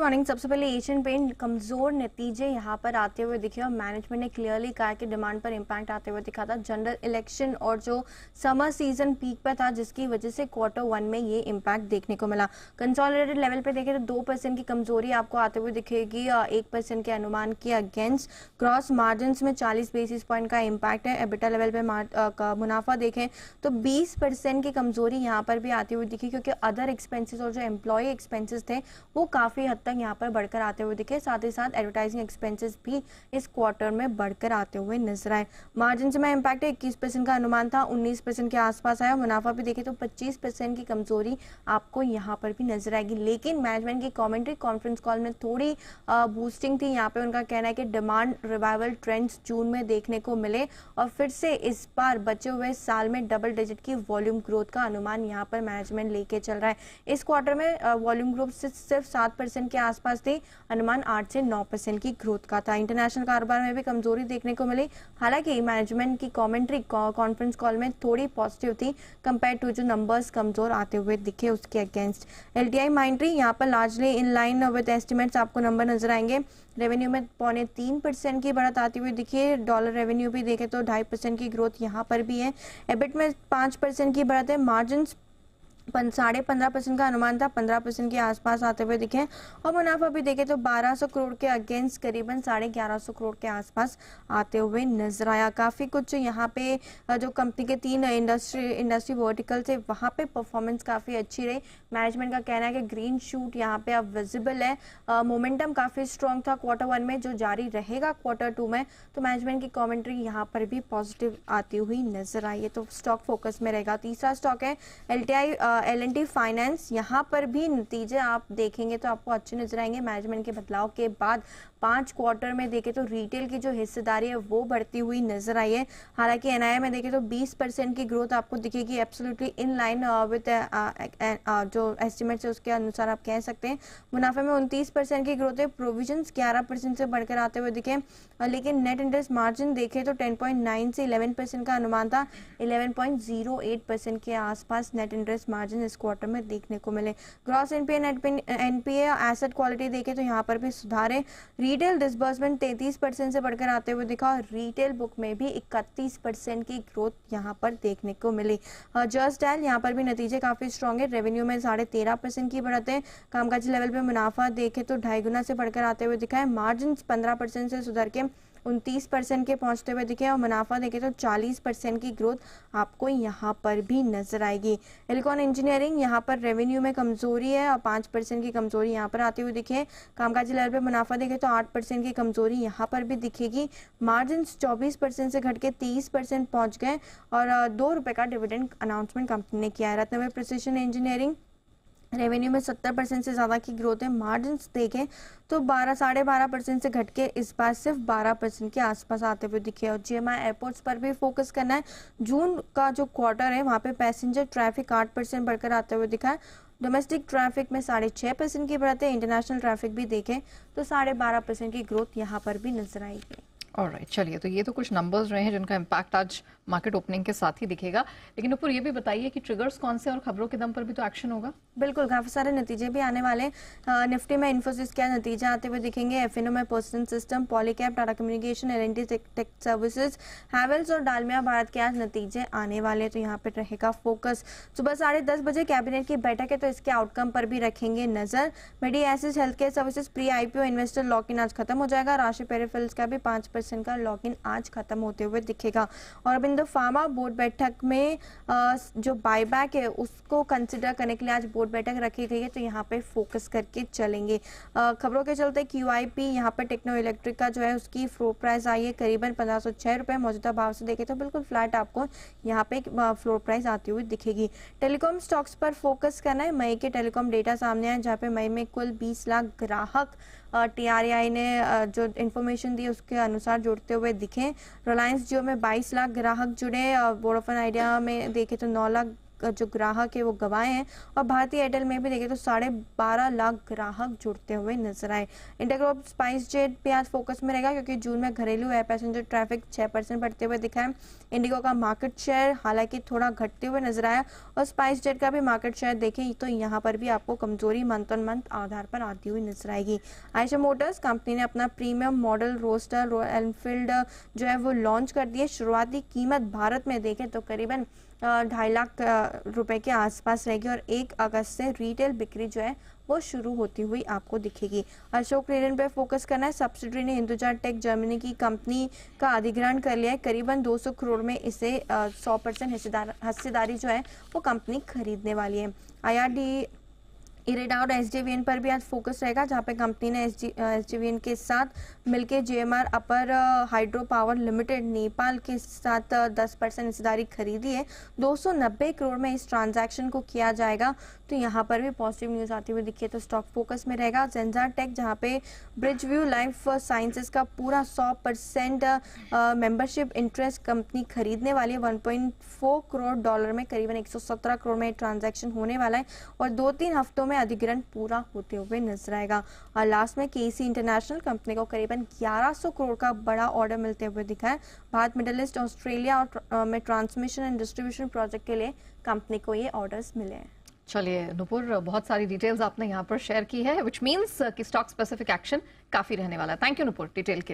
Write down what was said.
Morning. सबसे पहले Asian paint कमजोर नतीजे यहाँ पर आते हुए दिखे और मैनेजमेंट ने क्लियरली कहा कि डिमांड पर इम्पैक्ट आते हुए दिखा था। जनरल इलेक्शन और जो समर सीजन पीक पर था जिसकी वजह से Q1 में ये इम्पैक्ट देखने को मिला। कंसोलिडेटेड लेवल पे देखें तो 2% की कमजोरी आपको आते हुए दिखेगी 1% के अनुमान के अगेंस्ट। ग्रॉस मार्जिन में 40 बेसिस पॉइंट का इम्पैक्ट है। एबिटा लेवल पे मुनाफा देखें तो 20% की कमजोरी यहाँ पर भी आती हुई दिखी, क्योंकि अदर एक्सपेंसेस और जो एम्प्लॉय एक्सपेंसेस थे वो काफी हद तक यहाँ पर बढ़कर आते हुए दिखे। साथ ही साथ एडवर्टाइजिंग एक्सपेंसेस भी इस क्वार्टर में बढ़कर आते हुए नजर आए। मार्जिन में इम्पैक्ट 21% का अनुमान था, 19% के आसपास आया। मुनाफा भी देखे तो 25% की कमजोरी आपको यहाँ पर भी नजर आएगी। लेकिन मैनेजमेंट की कमेंट्री कॉन्फ्रेंस कॉल में थोड़ी बूस्टिंग थी। यहाँ पे उनका कहना है कि डिमांड रिवाइवल ट्रेंड्स जून में देखने को मिले और फिर से इस बार बचे हुए साल में डबल डिजिट की वॉल्यूम ग्रोथ का अनुमान यहाँ पर मैनेजमेंट लेके चल रहा है। इस क्वार्टर में वॉल्यूम ग्रोथ सिर्फ 7% के आसपास थी, अनुमान 8 से 9% की ग्रोथ का था। इंटरनेशनल कारोबार में भी कमजोरी देखने को मिली, हालांकि मैनेजमेंट की कमेंट्री कॉन्फ्रेंस कॉल में थोड़ी पॉजिटिव थी कंपेयर टू जो नंबर्स कमजोर आते हुए दिखे उसके अगेंस्ट। एलटीआई माइंट्री यहाँ पर largely in line with estimates आपको नंबर नजर आएंगे। रेवेन्यू में 3.25% की बढ़त आती हुई दिखी है। डॉलर रेवेन्यू भी देखे तो 2.5% की ग्रोथ यहाँ पर भी है। एबिट में 5% की बढ़त है। मार्जिन 15.5% का अनुमान था, 15% के आसपास आते हुए दिखे। और मुनाफा भी देखे तो 1200 करोड़ के अगेंस्ट करीबन 1150 करोड़ के आसपास आते हुए नजर आया। काफी कुछ यहाँ पे जो कंपनी के 3 इंडस्ट्री वर्टिकल थे वहां पे परफॉर्मेंस काफी अच्छी रही। मैनेजमेंट का कहना है कि ग्रीन शूट यहाँ पे अब विजिबल है। मोमेंटम काफी स्ट्रॉन्ग था Q1 में, जो जारी रहेगा Q2 में। तो मैनेजमेंट की कमेंट्री यहाँ पर भी पॉजिटिव आती हुई नजर आई है, तो स्टॉक फोकस में रहेगा। तीसरा स्टॉक है एलटीआई L&T फाइनेंस। यहाँ पर भी नतीजे आप देखेंगे तो आपको अच्छे नजर आएंगे। मैनेजमेंट के बदलाव के बाद 5 क्वार्टर में देखे तो रिटेल की जो हिस्सेदारी है वो बढ़ती हुई नजर आई है। हालांकि एनआईआई में देखे तो 20% की ग्रोथ आपको दिखेगी, एब्सोल्युटली इन लाइन विद जो एस्टिमेट्स है उसके अनुसार आप कह सकते हैं। मुनाफे में 29% की ग्रोथ है। प्रोविजंस 11% से बढ़कर आते हुए दिखे, लेकिन नेट इंटरेस्ट मार्जिन देखे तो 10.9 से 11% का अनुमान था, 11.08% के आसपास नेट इंटरेस्ट मार्जिन इस क्वार्टर में देखने को मिले। Gross NPA net NPA asset quality देखे तो यहाँ पर भी सुधार है। रिटेल डिसबर्समेंट 33% से बढ़कर आते हुए दिखा और रिटेल बुक में भी 31% की ग्रोथ यहाँ पर देखने को मिली। जस्ट डायल यहाँ पर भी नतीजे काफी स्ट्रॉन्ग है। रेवेन्यू में 13.5% की बढ़त है। कामकाजी लेवल पे मुनाफा देखे तो 2.5 गुना से बढ़कर आते हुए दिखा है। मार्जिन 15% से सुधर के 29% के पहुंचते हुए दिखे और मुनाफा देखे तो 40% की ग्रोथ आपको यहाँ पर भी नजर आएगी। एलिकॉन इंजीनियरिंग यहाँ पर रेवेन्यू में कमजोरी है और 5% की कमजोरी यहाँ पर आती हुई दिखे। कामकाजी लेवल पे मुनाफा देखे तो 8% की कमजोरी यहाँ पर भी दिखेगी। मार्जिन 24% से घट के 30% पहुंच गए और ₹2 का डिविडेंड अनाउंसमेंट कंपनी ने किया है। रत्नवे प्रिसिशन इंजीनियरिंग रेवेन्यू में 70% से ज्यादा की ग्रोथ है। मार्जिन देखें तो 12.5% से घट के इस बार सिर्फ 12% के आसपास आते हुए दिखे। और जीएमआई एयरपोर्ट्स पर भी फोकस करना है। जून का जो क्वार्टर है वहां पे पैसेंजर ट्रैफिक 8% बढ़कर आते हुए दिखा है। डोमेस्टिक ट्रैफिक में 6.5% की बढ़त है। इंटरनेशनल ट्रैफिक भी देखें तो 12.5% की ग्रोथ यहाँ पर भी नजर आएगी। ऑलराइट, चलिए, तो ये तो कुछ नंबर्स रहे हैं जिनका इम्पैक्ट आज मार्केट ओपनिंग के साथ ही दिखेगा। लेकिन ऊपर ये भी बताइए कि ट्रिगर्स कौन से और खबरों के दम पर भी तो एक्शन होगा। बिल्कुल, काफी सारे नतीजे भी आने वाले हैं। निफ्टी में इन्फोसिस के नतीजे आते हुए दिखेंगे। एफएनओ में person system, Polycab, Tata communication, L and T tech services, Havells और डालमिया भारत के आज नतीजे आने वाले, तो यहाँ पे रहेगा फोकस। सुबह 10:30 बजे कैबिनेट की बैठक है, तो इसके आउटकम पर भी रखेंगे नजर। Medi Assist Health Care Services pre IPO investor lock in आज खत्म हो जाएगा। राशि पेरिफेरल्स का भी 5% का लॉक इन आज खत्म होते हुए दिखेगा। और अब इन फार्मा बोर्ड बैठक में जो बायबैक है उसको कंसिडर करने के लिए आज बोर्ड बैठक रखी गई है, तो यहाँ पे फोकस करके चलेंगे। खबरों के चलते QIP यहाँ पे टेक्नो इलेक्ट्रिक का जो है उसकी फ्लोर प्राइस आई है करीबन 1506 रुपए। मौजूदा भाव से देखे तो बिल्कुल फ्लैट आपको यहाँ पे फ्लोर प्राइस आती हुई दिखेगी। टेलीकॉम स्टॉक्स पर फोकस करना है। मई के टेलीकॉम डेटा सामने आए, जहाँ पे मई में कुल 20 लाख ग्राहक TRAI ने जो इन्फॉर्मेशन दी उसके अनुसार जुड़ते हुए दिखे। रिलायंस जियो में 22 लाख ग्राहक जुड़े। वोडाफोन आइडिया में देखे तो 9 लाख जो ग्राहक है वो गंवाए हैं। और भारती एयरटेल में भी देखें तो 12.5 लाख ग्राहक जुड़ते हुए नजर आए। इंडिया ग्रुप स्पाइस जेट भी आज फोकस में रहेगा क्योंकि जून में घरेलू एयर पैसेंजर ट्रैफिक 6% बढ़ते हुए दिखा है। इंडिगो का मार्केट शेयर हालांकि थोड़ा घटते हुए नजर आया और स्पाइस जेट का भी मार्केट शेयर देखें तो यहाँ पर भी आपको कमजोरी मंथ ऑन मंथ आधार पर आती हुई नजर आएगी। आयशा मोटर्स कंपनी ने अपना premium model roster Royal Enfield जो है वो लॉन्च कर दिए। शुरुआती कीमत भारत में देखें तो करीबन 2.5 लाख रुपए के आसपास रहेगी और 1 अगस्त से रिटेल बिक्री जो है वो शुरू होती हुई आपको दिखेगी। अशोक लेलैंड पे फोकस करना है। सब्सिडरी ने हिंदुजा टेक जर्मनी की कंपनी का अधिग्रहण कर लिया है। करीबन 200 करोड़ में इसे 100% हिस्सेदारी जो है वो कंपनी खरीदने वाली है। IRD इरेडा और SJVN पर भी आज फोकस रहेगा जहां पे कंपनी ने SJVN के साथ मिलकर JMR अपर हाइड्रो पावर लिमिटेड नेपाल के साथ 10% हिस्सेदारी खरीदी है। 290 करोड़ में इस ट्रांजैक्शन को किया जाएगा तो यहाँ पर भी पॉजिटिव न्यूज आती हुई दिखी है तो स्टॉक फोकस में रहेगा। जेंजा टेक जहाँ पे ब्रिज व्यू लाइफ साइंसेज का पूरा 100% मेंबरशिप इंटरेस्ट कंपनी खरीदने वाली है। 1.4 करोड़ डॉलर में करीबन 117 करोड़ में ट्रांजैक्शन होने वाला है और 2-3 हफ्तों में अधिग्रहण पूरा होते हुए नजर आएगा। और लास्ट में KC इंटरनेशनल कंपनी को करीबन 1100 करोड़ का बड़ा ऑर्डर मिलते हुए दिखा है। भारत मिडिल ईस्ट ऑस्ट्रेलिया और में ट्रांसमिशन एंड डिस्ट्रीब्यूशन प्रोजेक्ट के लिए कंपनी को ये ऑर्डर्स मिले हैं। चलिए नुपुर, बहुत सारी डिटेल्स आपने यहाँ पर शेयर की है, विच मीन्स कि स्टॉक स्पेसिफिक एक्शन काफी रहने वाला है। थैंक यू नुपुर डिटेल के लिए।